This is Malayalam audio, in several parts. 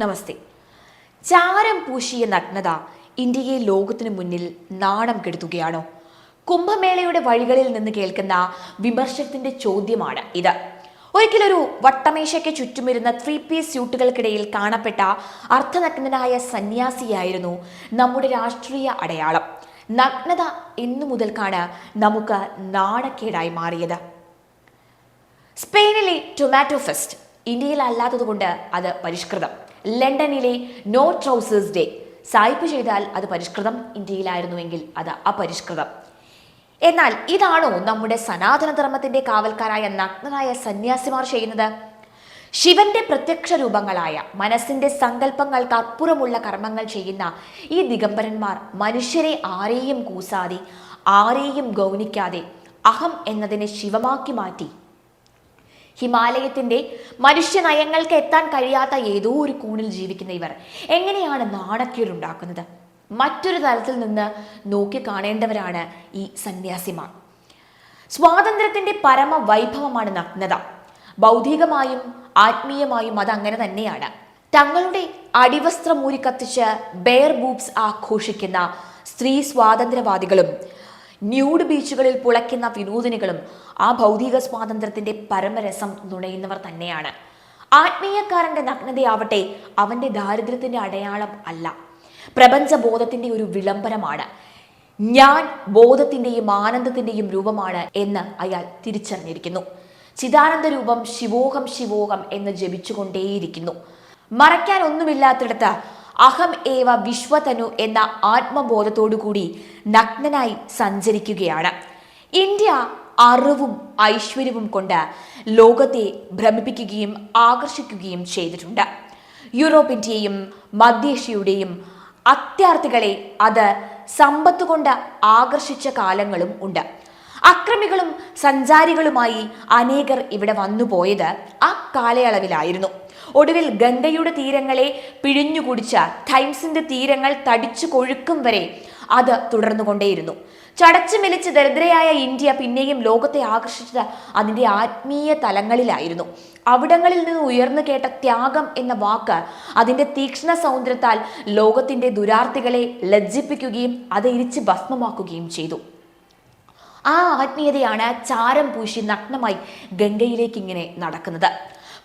നമസ്തേ. ചാരം പൂശിയ നഗ്നത ഇന്ത്യയെ ലോകത്തിനു മുന്നിൽ നാണം കെടുത്തുകയാണോ? കുംഭമേളയുടെ വഴികളിൽ നിന്ന് കേൾക്കുന്ന വിമർശനത്തിന്റെ ചോദ്യമാണ് ഇത്. ഒരിക്കലൊരു വട്ടമേശയ്ക്ക് ചുറ്റുമിരുന്ന 3-piece സ്യൂട്ടുകൾക്കിടയിൽ കാണപ്പെട്ട അർത്ഥനഗ്നനായ സന്യാസിയായിരുന്നു നമ്മുടെ രാഷ്ട്രീയ അടയാളം. നഗ്നത എന്നു മുതൽക്കാണ് നമുക്ക് നാണക്കേടായി മാറിയത്. സ്പെയിനിലെ ടൊമാറ്റോ ഫെസ്റ്റ് ഇന്ത്യയിൽ അല്ലാത്തതുകൊണ്ട് അത് പരിഷ്കൃതം. ലണ്ടനിലെ നോ ട്രൗസേഴ്സ് ഡേ സായിപ്പ് ചെയ്താൽ അത് പരിഷ്കൃതം, ഇന്ത്യയിലായിരുന്നുവെങ്കിൽ അത് അപരിഷ്കൃതം. എന്നാൽ ഇതാണോ നമ്മുടെ സനാതനധർമ്മത്തിന്റെ കാവൽക്കാരായ നഗ്നരായ സന്യാസിമാർ ചെയ്യുന്നത്? ശിവന്റെ പ്രത്യക്ഷ രൂപങ്ങളായ മനസ്സിന്റെ സങ്കല്പങ്ങൾക്ക് അപ്പുറമുള്ള കർമ്മങ്ങൾ ചെയ്യുന്ന ഈ ദിഗംബരന്മാർ മനുഷ്യരെ ആരെയും കൂസാതെ ആരെയും ഗൗനിക്കാതെ അഹം എന്നതിനെ ശിവമാക്കി മാറ്റി ഹിമാലയത്തിന്റെ മനുഷ്യനയങ്ങൾക്ക് എത്താൻ കഴിയാത്ത ഏതോ ഒരു കോണിൽ ജീവിക്കുന്ന ഇവർ എങ്ങനെയാണ് നാണക്കേടുണ്ടാക്കുന്നത്? മറ്റൊരു തലത്തിൽ നിന്ന് നോക്കി കാണേണ്ടവരാണ് ഈ സന്യാസിമാർ. സ്വാതന്ത്ര്യത്തിന്റെ പരമ വൈഭവമാണ് നഗ്നത. ഭൗതികമായും ആത്മീയമായും അത് അങ്ങനെ തന്നെയാണ്. തങ്ങളുടെ അടിവസ്ത്രമൂരി കത്തിച്ച് ബെയർ ബൂബ്സ് ആഘോഷിക്കുന്ന സ്ത്രീ സ്വാതന്ത്ര്യവാദികളും ന്യൂഡ് ബീച്ചുകളിൽ പുളയ്ക്കുന്ന വിനോദിനികളും ആ ഭൗതിക സ്വാതന്ത്ര്യത്തിന്റെ പരമരസം നുണയുന്നവർ തന്നെയാണ്. ആത്മീയക്കാരന്റെ നഗ്നതയാവട്ടെ അവന്റെ ദാരിദ്ര്യത്തിന്റെ അടയാളം അല്ല, പ്രപഞ്ചബോധത്തിന്റെ ഒരു വിളംബരമാണ്. ഞാൻ ബോധത്തിന്റെയും ആനന്ദത്തിന്റെയും രൂപമാണ് എന്ന് അയാൾ തിരിച്ചറിഞ്ഞിരിക്കുന്നു. ചിദാനന്ദ രൂപം ശിവോഹം ശിവോഹം എന്ന് ജപിച്ചുകൊണ്ടേയിരിക്കുന്നു. മറയ്ക്കാൻ ഒന്നുമില്ലാത്തിടത്ത് അഹം ഏവ വിശ്വതനു എന്ന ആത്മബോധത്തോടുകൂടി നഗ്നനായി സഞ്ചരിക്കുകയാണ്. ഇന്ത്യ അറിവും ഐശ്വര്യവും കൊണ്ട് ലോകത്തെ ഭ്രമിപ്പിക്കുകയും ആകർഷിക്കുകയും ചെയ്തിട്ടുണ്ട്. യൂറോപ്പിന്റെയും മധ്യേഷ്യയുടെയും അത്യാർത്ഥികളെ അത് സമ്പത്ത് കൊണ്ട് ആകർഷിച്ച കാലങ്ങളും ഉണ്ട്. അക്രമികളും സഞ്ചാരികളുമായി അനേകർ ഇവിടെ വന്നുപോയത് ആ കാലയളവിലായിരുന്നു. ഒടുവിൽ ഗംഗയുടെ തീരങ്ങളെ പിഴിഞ്ഞുകുടിച്ച ടൈംസിന്റെ തീരങ്ങൾ തടിച്ചു കൊഴുക്കും വരെ അത് തുടർന്നുകൊണ്ടേയിരുന്നു. ചടച്ചു മെലിച്ച് ദരിദ്രയായ ഇന്ത്യ പിന്നെയും ലോകത്തെ ആകർഷിച്ചത് അതിൻ്റെ ആത്മീയ തലങ്ങളിലായിരുന്നു. അവിടങ്ങളിൽ നിന്ന് ഉയർന്നു കേട്ട ത്യാഗം എന്ന വാക്ക് അതിൻ്റെ തീക്ഷ്ണ സൗന്ദര്യത്താൽ ലോകത്തിൻ്റെ ദുരാർത്ഥികളെ ലജ്ജിപ്പിക്കുകയും അത് ഇരിച്ച് ഭസ്മമാക്കുകയും ചെയ്തു. ആ ആത്മീയതയാണ് ചാരം പൂശി നഗ്നമായി ഗംഗയിലേക്ക് ഇങ്ങനെ നടക്കുന്നത്.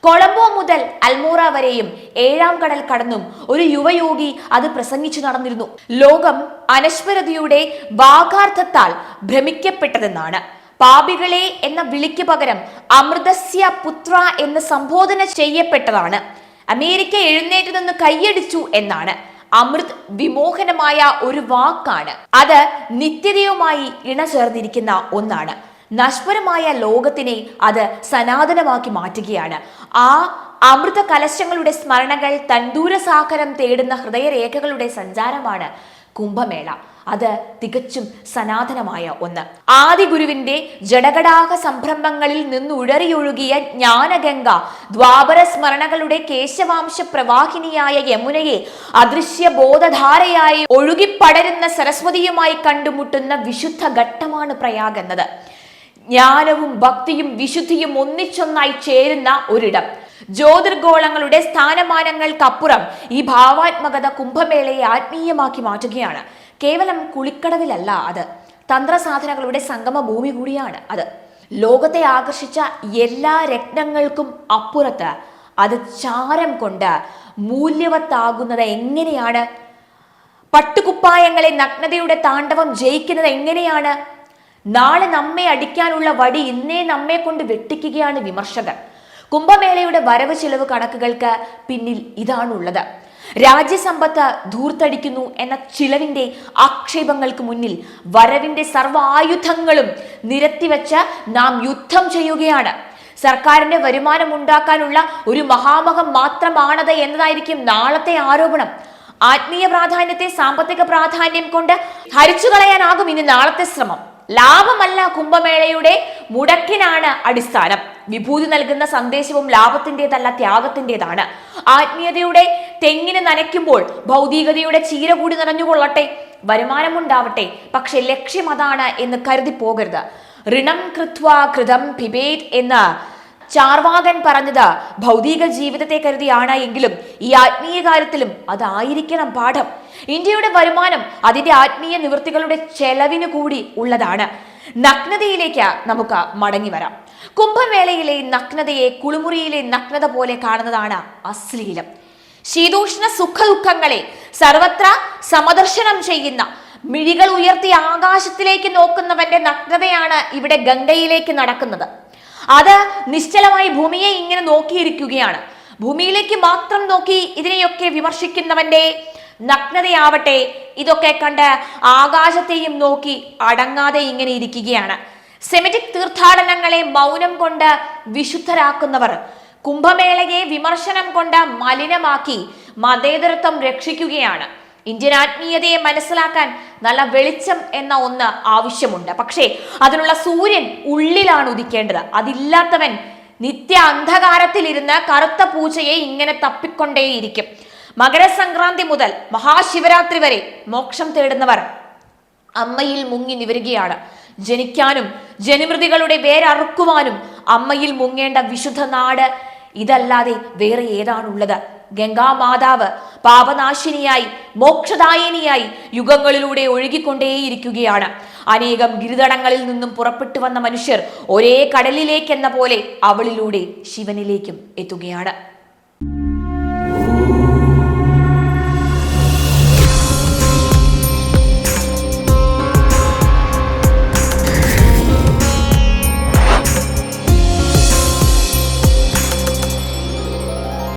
കൊളംബോ മുതൽ അൽമോറ വരെയും 7-ാം കടൽ കടന്നും ഒരു യുവയോഗി അത് പ്രസംഗിച്ചു നടന്നിരുന്നു. ലോകം അനശ്വരതയുടെ വാഗാർത്ഥത്താൽ ഭ്രമിക്കപ്പെട്ടതെന്നാണ്. പാപികളെ എന്ന വിളിക്ക് പകരം അമൃതസ്യ പുത്ര എന്ന് സംബോധന ചെയ്യപ്പെട്ടതാണ്. അമേരിക്ക എഴുന്നേറ്റ് നിന്ന് കൈയടിച്ചു എന്നാണ്. അമൃത് വിമോഹനമായ ഒരു വാക്കാണ്. അത് നിത്യതയുമായി ഇണചേർന്നിരിക്കുന്ന ഒന്നാണ്. നശ്വരമായ ലോകത്തിനെ അത് സനാതനമാക്കി മാറ്റുകയാണ്. ആ അമൃത കലശങ്ങളുടെ സ്മരണകൾ തണ്ടൂരസാഗരം തേടുന്ന ഹൃദയരേഖകളുടെ സഞ്ചാരമാണ് കുംഭമേള. അത് തികച്ചും സനാതനമായ ഒന്ന്. ആദിഗുരുവിന്റെ ജഡകടാഹ സംരംഭങ്ങളിൽ നിന്നുഴറിയൊഴുകിയ ജ്ഞാനഗംഗ ദ്വാപര സ്മരണകളുടെ കേശവാംശ പ്രവാഹിനിയായ യമുനയെ അദൃശ്യ ബോധധാരയായി ഒഴുകിപ്പടരുന്ന സരസ്വതിയുമായി കണ്ടുമുട്ടുന്ന വിശുദ്ധ ഘട്ടമാണ് പ്രയാഗ് എന്നത്. ജ്ഞാനവും ഭക്തിയും വിശുദ്ധിയും ഒന്നിച്ചൊന്നായി ചേരുന്ന ഒരിടം. ജ്യോതിർഗോളങ്ങളുടെ സ്ഥാനമാനങ്ങൾക്കപ്പുറം ഈ ഭാവാത്മകത കുംഭമേളയെ ആത്മീയമാക്കി മാറ്റുകയാണ്. കേവലം കുളിക്കടവിലല്ല അത്, തന്ത്രസാധനകളുടെ സംഗമ ഭൂമി കൂടിയാണ് അത്. ലോകത്തെ ആകർഷിച്ച എല്ലാ രത്നങ്ങൾക്കും അപ്പുറത്ത് അത് ചാരം കൊണ്ട് മൂല്യവത്താകുന്നത് എങ്ങനെയാണ്? പട്ടുകുപ്പായങ്ങളെ നഗ്നതയുടെ താണ്ഡവം ജയിക്കുന്നത് എങ്ങനെയാണ്? നാളെ നമ്മെ അടിക്കാനുള്ള വടി ഇന്നേ നമ്മെ കൊണ്ട് വെട്ടിക്കുകയാണ് വിമർശകർ. കുംഭമേളയുടെ വരവ് ചിലവ് കണക്കുകൾക്ക് പിന്നിൽ ഇതാണുള്ളത്. രാജ്യസമ്പത്ത് ധൂർത്തടിക്കുന്നു എന്ന ചിലവിന്റെ ആക്ഷേപങ്ങൾക്ക് മുന്നിൽ വരവിന്റെ സർവ്വ ആയുധങ്ങളും നിരത്തിവെച്ച് നാം യുദ്ധം ചെയ്യുകയാണ്. സർക്കാരിന്റെ വരുമാനം ഉണ്ടാക്കാനുള്ള ഒരു മഹാമഹം മാത്രമാണത് എന്നതായിരിക്കും നാളത്തെ ആരോപണം. ആത്മീയ പ്രാധാന്യത്തെ സാമ്പത്തിക പ്രാധാന്യം കൊണ്ട് ഹരിച്ചു കളയാനാകും ഇനി നാളത്തെ ശ്രമം. ലാഭമല്ല കുംഭമേളയുടെ മുടക്കിനാണ് അടിസ്ഥാനം. വിഭൂതി നൽകുന്ന സന്ദേശവും ലാഭത്തിൻ്റെതല്ല, ത്യാഗത്തിൻ്റെതാണ്. ആത്മീയതയുടെ തെങ്ങിന് നനയ്ക്കുമ്പോൾ ഭൗതികതയുടെ ചീര കൂടി നിറഞ്ഞുകൊള്ളട്ടെ, വരുമാനമുണ്ടാവട്ടെ, പക്ഷെ ലക്ഷ്യം അതാണ് എന്ന് കരുതി പോകരുത്. ഋണം കൃത്വാ കൃതം പിബേത് എന്ന ചാർവാകൻ പറഞ്ഞത് ഭൗതിക ജീവിതത്തെ കരുതിയാണ് എങ്കിലും ഈ ആത്മീയ കാര്യത്തിലും അതായിരിക്കണം പാഠം. ഇന്ത്യയുടെ വരുമാനം അതിന്റെ ആത്മീയ നിവൃത്തികളുടെ ചെലവിന് കൂടി ഉള്ളതാണ്. നഗ്നതയിലേക്ക് നമുക്ക് മടങ്ങി വരാം. കുംഭമേളയിലെ നഗ്നതയെ കുളിമുറിയിലെ നഗ്നത പോലെ കാണുന്നതാണ് അശ്ലീലം. ശീതോഷ്ണ സുഖദുഃഖങ്ങളെ സർവത്ര സമദർശനം ചെയ്യുന്ന, മിഴികൾ ഉയർത്തി ആകാശത്തിലേക്ക് നോക്കുന്നവന്റെ നഗ്നതയാണ് ഇവിടെ ഗംഗയിലേക്ക് നടക്കുന്നത്. അത് നിശ്ചലമായി ഭൂമിയെ ഇങ്ങനെ നോക്കിയിരിക്കുകയാണ്. ഭൂമിയിലേക്ക് മാത്രം നോക്കി ഇതിനെയൊക്കെ വിമർശിക്കുന്നവന്റെ നഗ്നതയാവട്ടെ ഇതൊക്കെ കണ്ട് ആകാശത്തെയും നോക്കി അടങ്ങാതെ ഇങ്ങനെ ഇരിക്കുകയാണ്. സെമിറ്റിക് തീർത്ഥാടനങ്ങളെ മൗനം കൊണ്ട് വിശുദ്ധരാക്കുന്നവർ കുംഭമേളയെ വിമർശനം കൊണ്ട് മലിനമാക്കി മതേതരത്വം രക്ഷിക്കുകയാണ്. ഇന്ത്യൻ ആത്മീയതയെ മനസ്സിലാക്കാൻ നല്ല വെളിച്ചം എന്ന ഒന്ന് ആവശ്യമുണ്ട്. പക്ഷേ അതിനുള്ള സൂര്യൻ ഉള്ളിലാണ് ഉദിക്കേണ്ടത്. അതില്ലാത്തവൻ നിത്യ അന്ധകാരത്തിലിരുന്ന് കറുത്ത പൂജയെ ഇങ്ങനെ തപ്പിക്കൊണ്ടേയിരിക്കും. മകരസംക്രാന്തി മുതൽ മഹാശിവരാത്രി വരെ മോക്ഷം തേടുന്നവർ അമ്മയിൽ മുങ്ങി നിവരുകയാണ്. ജനിക്കാനും ജനിമൃതികളുടെ വേരറുക്കുവാനും അമ്മയിൽ മുങ്ങേണ്ട വിശുദ്ധ നാട് ഇതല്ലാതെ വേറെ ഏതാണുള്ളത്? ഗംഗാമാതാവ് പാപനാശിനിയായി മോക്ഷദായിനിയായി യുഗങ്ങളിലൂടെ ഒഴുകിക്കൊണ്ടേയിരിക്കുകയാണ്. അനേകം ഗിരിതടങ്ങളിൽ നിന്നും പുറപ്പെട്ടു വന്ന മനുഷ്യർ ഒരേ കടലിലേക്കെന്ന പോലെ അവളിലൂടെ ശിവനിലേക്കും എത്തുകയാണ്.